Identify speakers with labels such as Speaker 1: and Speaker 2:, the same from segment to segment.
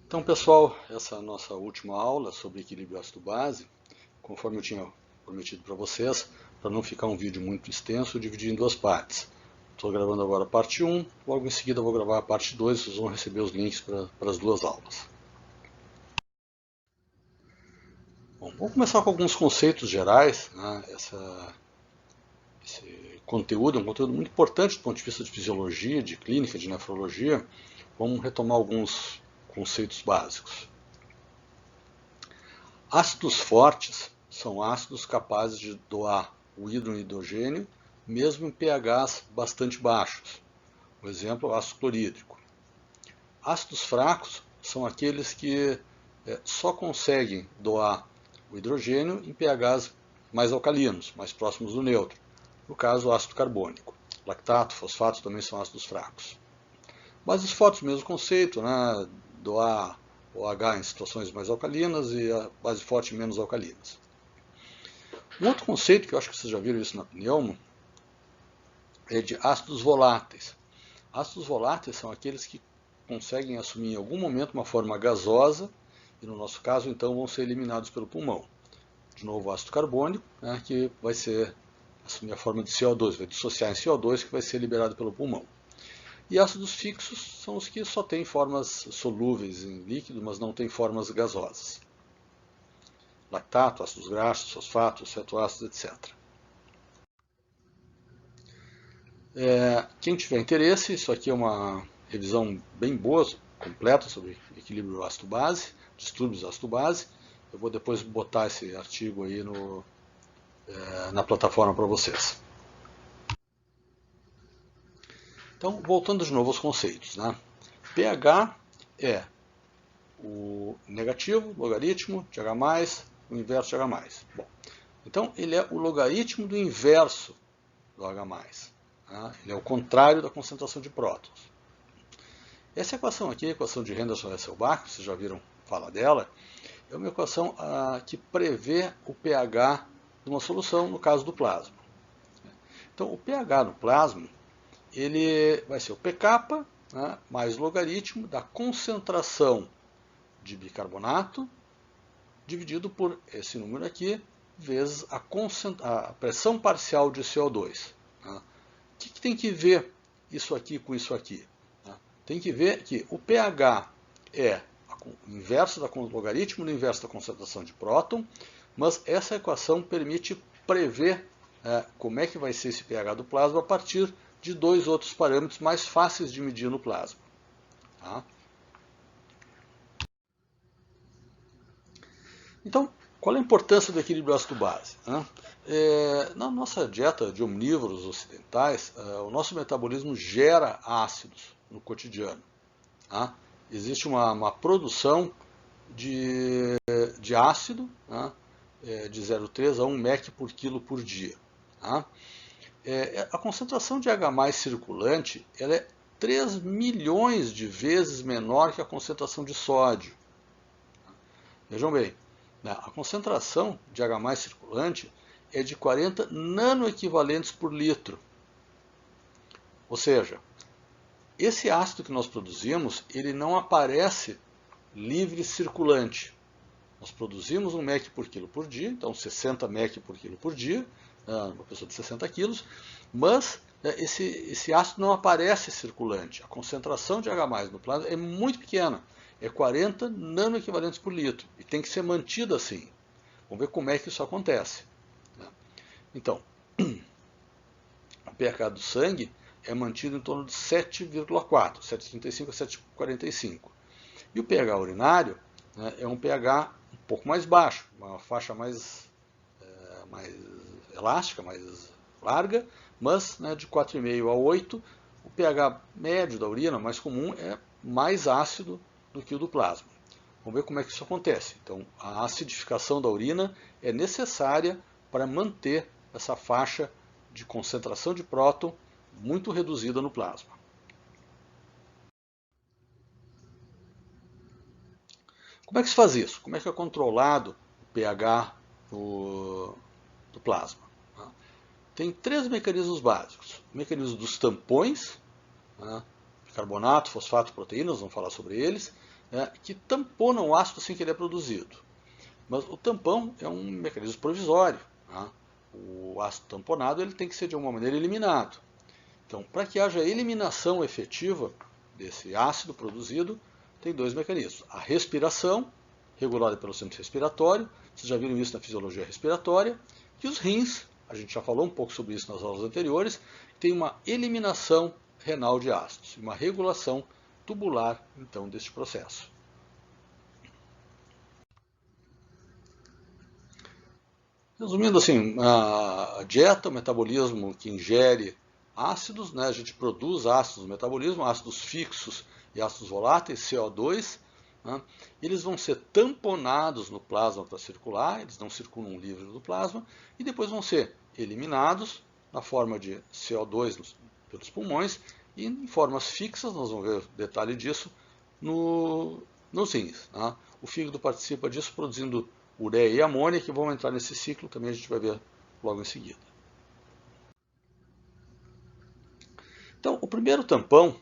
Speaker 1: Então, pessoal, essa é a nossa última aula sobre equilíbrio ácido-base. Conforme eu tinha prometido para vocês, para não ficar um vídeo muito extenso, eu dividi em duas partes. Estou gravando agora a parte 1, logo em seguida eu vou gravar a parte 2, vocês vão receber os links para as duas aulas. Bom, vamos começar com alguns conceitos gerais. Né? Esse conteúdo é um conteúdo muito importante do ponto de vista de fisiologia, de clínica, de nefrologia. Vamos retomar alguns conceitos básicos. Ácidos fortes são ácidos capazes de doar o hidrogênio mesmo em pHs bastante baixos. Por exemplo, o ácido clorídrico. Ácidos fracos são aqueles que só conseguem doar o hidrogênio em pHs mais alcalinos, mais próximos do neutro. No caso, o ácido carbônico. Lactato, fosfato também são ácidos fracos. Bases fortes, mesmo conceito, né? Doar OH em situações mais alcalinas e a base forte menos alcalinas. Um outro conceito, que eu acho que vocês já viram isso na pneumo, é de ácidos voláteis. Ácidos voláteis são aqueles que conseguem assumir em algum momento uma forma gasosa, e no nosso caso, então, vão ser eliminados pelo pulmão. De novo, o ácido carbônico, né, que vai assumir a forma de CO2, vai dissociar em CO2, que vai ser liberado pelo pulmão. E ácidos fixos são os que só têm formas solúveis em líquido, mas não têm formas gasosas. Lactato, ácidos graxos, fosfatos, cetoácidos, etc. Quem tiver interesse, isso aqui é uma revisão bem boa, completa sobre equilíbrio ácido-base, distúrbios ácido-base. Eu vou depois botar esse artigo aí na plataforma para vocês. Então, voltando de novo aos conceitos. Né? pH é o negativo, logaritmo de H+, o inverso de H+. Bom, então, ele é o logaritmo do inverso do H+. Né? Ele é o contrário da concentração de prótons. Essa equação aqui, a equação de Henderson-Hasselbalch, vocês já viram falar dela, é uma equação que prevê o pH de uma solução, no caso do plasma. Então, o pH no plasma, ele vai ser o pK, né, mais logaritmo da concentração de bicarbonato, dividido por esse número aqui, vezes a pressão parcial de CO2. Né? O que tem que ver isso aqui com isso aqui? Né? Tem que ver que o pH é o inverso logaritmo do inverso da concentração de próton, mas essa equação permite prever como é que vai ser esse pH do plasma a partir de dois outros parâmetros mais fáceis de medir no plasma. Tá? Então, qual é a importância do equilíbrio ácido-base? Na nossa dieta de omnívoros ocidentais, o nosso metabolismo gera ácidos no cotidiano. Tá? Existe uma produção de ácido, né, de 0,3 a 1 mEq por quilo por dia. Tá? A concentração de H+ circulante ela é 3 milhões de vezes menor que a concentração de sódio. Vejam bem, a concentração de H+ circulante é de 40 nanoequivalentes por litro. Ou seja, esse ácido que nós produzimos, ele não aparece livre circulante. Nós produzimos 1 mEq por quilo por dia, então 60 mEq por quilo por dia, uma pessoa de 60 quilos, mas esse ácido não aparece circulante. A concentração de H+ no plasma é muito pequena, é 40 nanoequivalentes por litro, e tem que ser mantida assim. Vamos ver como é que isso acontece. Então, o pH do sangue é mantido em torno de 7,4, 7,35 a 7,45. E o pH urinário é um pH um pouco mais baixo, uma faixa mais elástica, mais larga, mas de 4,5 a 8. O pH médio da urina, mais comum, é mais ácido do que o do plasma. Vamos ver como é que isso acontece. Então, a acidificação da urina é necessária para manter essa faixa de concentração de próton muito reduzida no plasma. Como é que se faz isso? Como é que é controlado o pH do plasma? Tem três mecanismos básicos. O mecanismo dos tampões, bicarbonato, fosfato, proteínas, vamos falar sobre eles, que tamponam o ácido assim que ele é produzido. Mas o tampão é um mecanismo provisório. Tá? O ácido tamponado ele tem que ser de alguma maneira eliminado. Então, para que haja eliminação efetiva desse ácido produzido, tem dois mecanismos. A respiração, regulada pelo sistema respiratório, vocês já viram isso na fisiologia respiratória, e os rins, a gente já falou um pouco sobre isso nas aulas anteriores, tem uma eliminação renal de ácidos, uma regulação tubular, então, deste processo. Resumindo assim, a dieta, o metabolismo que ingere ácidos, a gente produz ácidos no metabolismo, ácidos fixos e ácidos voláteis, CO2, eles vão ser tamponados no plasma para circular, eles não circulam livre no plasma, e depois vão ser eliminados na forma de CO2 pelos pulmões e em formas fixas, nós vamos ver o detalhe disso, nos rins. O fígado participa disso produzindo ureia e amônia, que vão entrar nesse ciclo, também a gente vai ver logo em seguida. Então, o primeiro tampão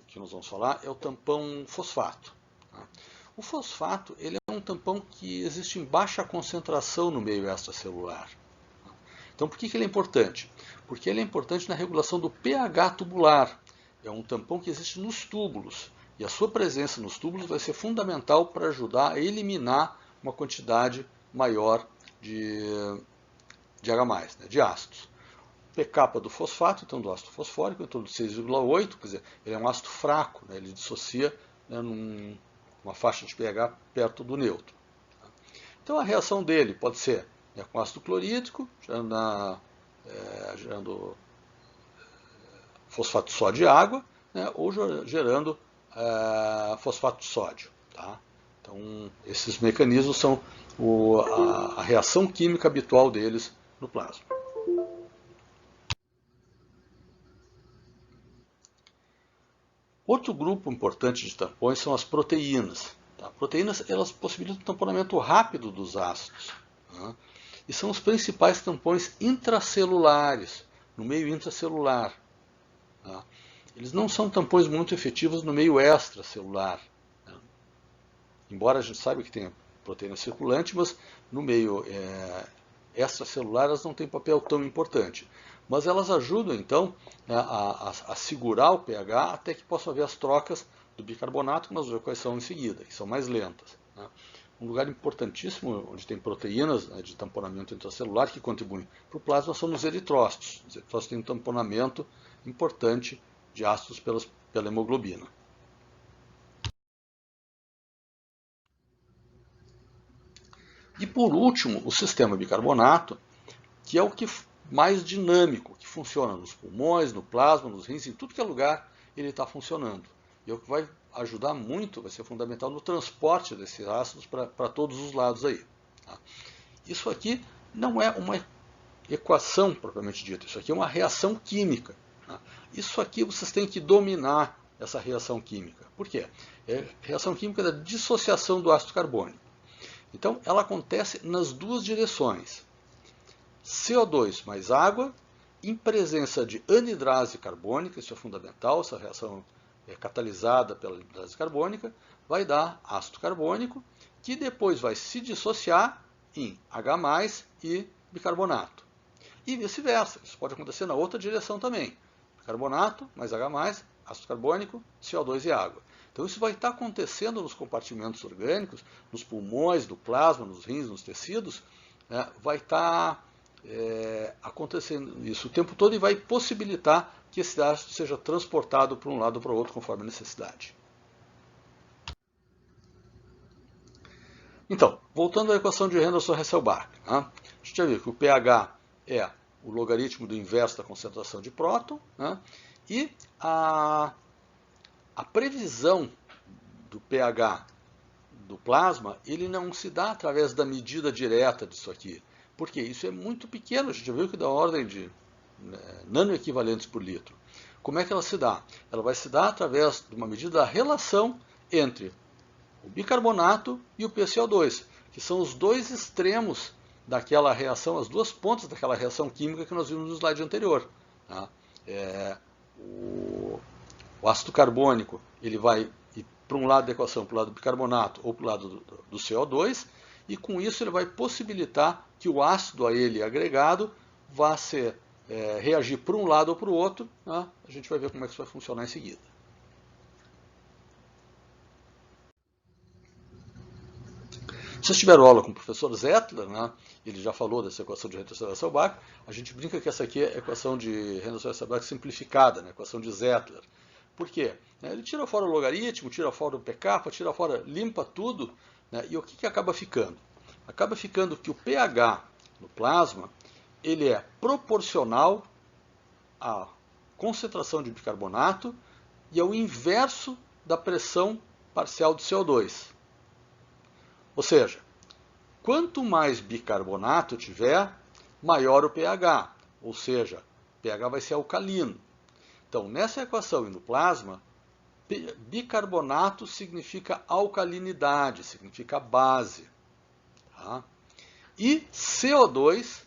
Speaker 1: que nós vamos falar é o tampão fosfato. O fosfato ele é um tampão que existe em baixa concentração no meio extracelular. Então, por que ele é importante? Porque ele é importante na regulação do pH tubular. É um tampão que existe nos túbulos. E a sua presença nos túbulos vai ser fundamental para ajudar a eliminar uma quantidade maior de H+, de ácidos. O pK do fosfato, então do ácido fosfórico, em torno de 6,8, quer dizer, ele é um ácido fraco, ele dissocia numa faixa de pH perto do neutro. Então a reação dele pode ser com ácido clorídrico, gerando fosfato de sódio e água, ou gerando fosfato de sódio. Tá? Então, esses mecanismos são a reação química habitual deles no plasma. Outro grupo importante de tampões são as proteínas. Tá? Proteínas elas possibilitam o tamponamento rápido dos ácidos. Tá? E são os principais tampões intracelulares, no meio intracelular. Tá? Eles não são tampões muito efetivos no meio extracelular. Embora a gente saiba que tem proteína circulante, mas no meio extracelular elas não têm papel tão importante. Mas elas ajudam, então, a segurar o pH até que possa haver as trocas do bicarbonato, que nós vamos ver quais são em seguida, que são mais lentas. Um lugar importantíssimo onde tem proteínas de tamponamento intracelular que contribuem para o plasma são nos eritrócitos. Os eritrócitos têm um tamponamento importante de ácidos pela hemoglobina. E por último, o sistema bicarbonato, que é o que mais dinâmico, que funciona nos pulmões, no plasma, nos rins, em tudo que é lugar ele está funcionando. E é o que vai ajudar muito, vai ser fundamental no transporte desses ácidos para todos os lados aí. Tá? Isso aqui não é uma equação propriamente dita, isso aqui é uma reação química. Tá? Isso aqui vocês têm que dominar essa reação química. Por quê? É a reação química da dissociação do ácido carbônico. Então, ela acontece nas duas direções. CO2 mais água, em presença de anidrase carbônica, isso é fundamental, essa reação é catalisada pela anidrase carbônica, vai dar ácido carbônico, que depois vai se dissociar em H+, e bicarbonato. E vice-versa, isso pode acontecer na outra direção também. Bicarbonato mais H+, ácido carbônico, CO2 e água. Então isso vai estar acontecendo nos compartimentos orgânicos, nos pulmões, no plasma, nos rins, nos tecidos, vai estar acontecendo isso o tempo todo e vai possibilitar que esse ácido seja transportado para um lado ou para o outro conforme a necessidade. Então, voltando à equação de Henderson-Hasselbalch, a gente já viu que o pH é o logaritmo do inverso da concentração de próton, e a previsão do pH do plasma ele não se dá através da medida direta disso aqui. Porque isso é muito pequeno, a gente já viu que dá ordem de nanoequivalentes por litro. Como é que ela se dá? Ela vai se dar através de uma medida da relação entre o bicarbonato e o PCO2, que são os dois extremos daquela reação, as duas pontas daquela reação química que nós vimos no slide anterior. Tá? O ácido carbônico ele vai ir para um lado da equação, para o lado do bicarbonato ou para o lado do CO2, e com isso ele vai possibilitar que o ácido a ele agregado vá reagir para um lado ou para o outro. Né? A gente vai ver como é que isso vai funcionar em seguida. Vocês tiveram aula com o professor Zettler, né? Ele já falou dessa equação de Renner-Seibach. A gente brinca que essa aqui é a equação de Renner-Seibach simplificada, né? Equação de Zettler. Por quê? Ele tira fora o logaritmo, tira fora o pK, tira fora, limpa tudo, né? E o que acaba ficando? Acaba ficando que o pH no plasma ele é proporcional à concentração de bicarbonato e ao inverso da pressão parcial de CO2. Ou seja, quanto mais bicarbonato tiver, maior o pH, ou seja, o pH vai ser alcalino. Então, nessa equação e no plasma, bicarbonato significa alcalinidade, significa base. Tá? E CO2,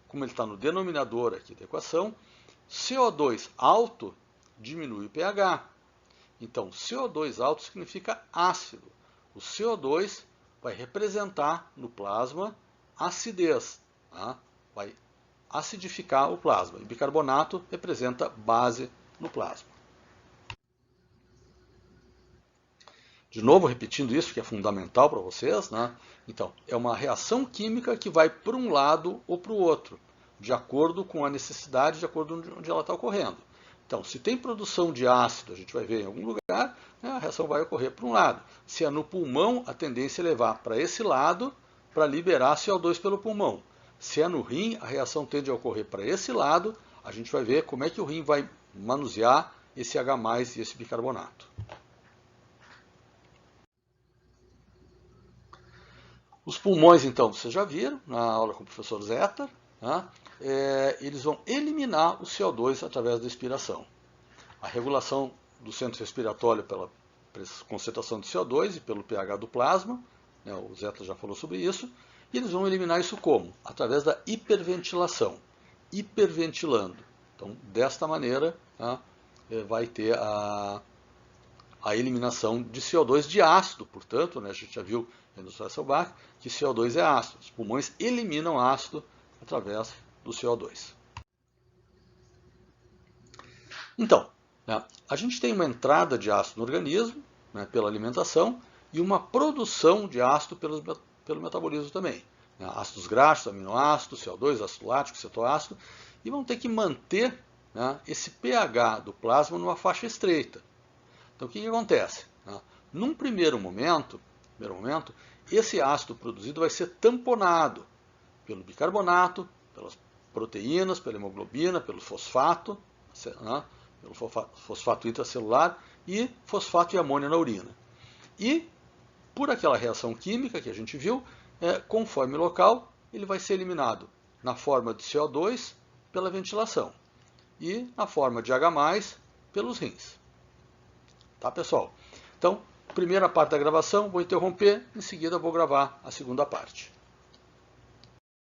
Speaker 1: como ele está no denominador aqui da equação, CO2 alto diminui o pH. Então, CO2 alto significa ácido. O CO2 vai representar no plasma acidez, tá? Vai acidificar o plasma. E bicarbonato representa base no plasma. De novo, repetindo isso, que é fundamental para vocês, né? Então, é uma reação química que vai para um lado ou para o outro, de acordo com a necessidade, de acordo com onde ela está ocorrendo. Então, se tem produção de ácido, a gente vai ver em algum lugar, né, a reação vai ocorrer para um lado. Se é no pulmão, a tendência é levar para esse lado para liberar CO2 pelo pulmão. Se é no rim, a reação tende a ocorrer para esse lado. A gente vai ver como é que o rim vai manusear esse H+, e esse bicarbonato. Os pulmões, então, vocês já viram na aula com o professor Zettler, né? Eles vão eliminar o CO2 através da expiração. A regulação do centro respiratório pela concentração de CO2 e pelo pH do plasma, né? O Zettler já falou sobre isso, e eles vão eliminar isso como? Através da hiperventilação, hiperventilando. Então, desta maneira, né, vai ter a eliminação de CO2 de ácido, portanto, né, a gente já viu no Renner-Seibach que CO2 é ácido. Os pulmões eliminam ácido através do CO2. Então, né, a gente tem uma entrada de ácido no organismo, né, pela alimentação, e uma produção de ácido pelo metabolismo também. Né, ácidos graxos, aminoácidos, CO2, ácido lático, cetoácido, e vão ter que manter, né, esse pH do plasma numa faixa estreita. Então, o que acontece? Num primeiro momento, esse ácido produzido vai ser tamponado pelo bicarbonato, pelas proteínas, pela hemoglobina, pelo fosfato, né, pelo fosfato intracelular e fosfato e amônia na urina. E, por aquela reação química que a gente viu, conforme local, ele vai ser eliminado na forma de CO2 pela ventilação e na forma de H+, pelos rins. Tá, pessoal? Então, primeira parte da gravação, vou interromper, em seguida vou gravar a segunda parte.